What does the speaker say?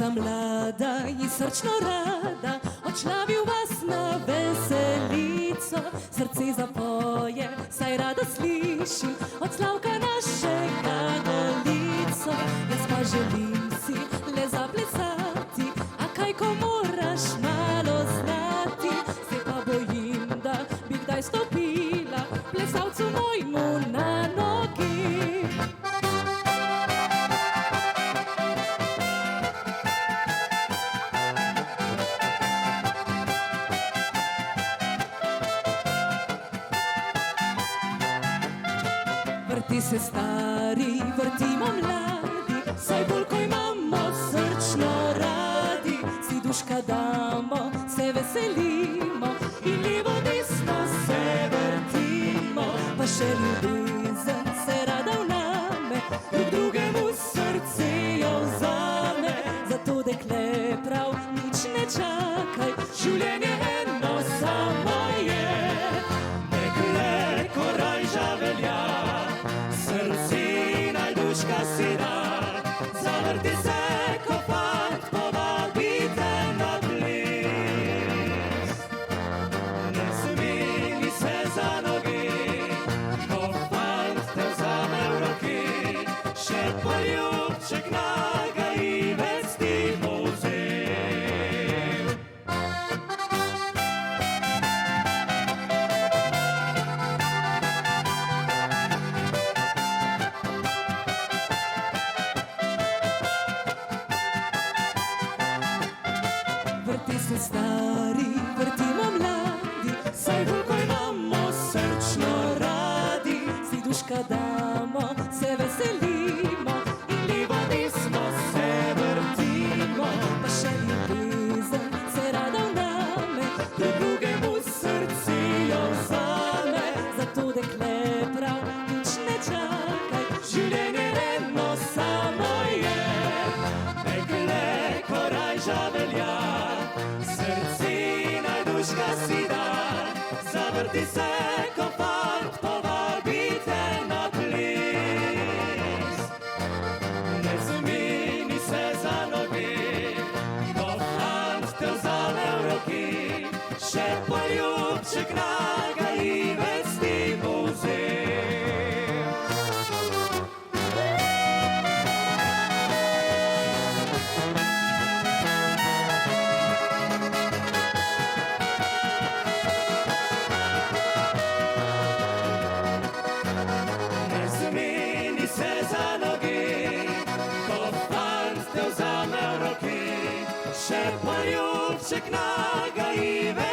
Devica mlada i srčno rada odšlavi vas na veselico. Srce zapoje, saj rada sliši od Slavka našega Golico. Jaz pa želim si le zaplesati, a kaj ko moraš malo znati. Se pa bojim, da bi kdaj stopila plesalcu mojmu na nogi. Vrti se stari, vrtimo mladi, saj bolj ko imamo srčno radi. Si duška damo, se veselimo in levo desno se vrtimo. Pa še ljubezen se rada vname, drug drugemu srce jo vzame. Zato dekle prav nič ne čakaj, življenje eno samo je. Dekle, ko rajža velja, srce naj duška si da. Zavrti se, ko fant povabi te na ples. Ne zmeni se za nogi, ko fant te vzame v roki. Še poljubček nagajivec ti bo vzel. Vrti se stari, vrtimo mladi, saj bolj ko imamo srčno radi. Si duška damo, se veselimo in levo desno se vrtimo. Pa še ljubezen se rada vname, drug drugemu srce jo vzame. Zato dekle prav nič ne čakaj, življenje eno samo je. Dekle, ko rajža velja, srce naj duška si da. Zavrti se, ko fant povabi te na ples. Ne zmeni se za nogi, ko fant te vzame v roki. Še poljubček nagajivec ti bo vzel. Ne zmeni se za nogi, ko fant te vzame v roki. Še poljubček nagajivec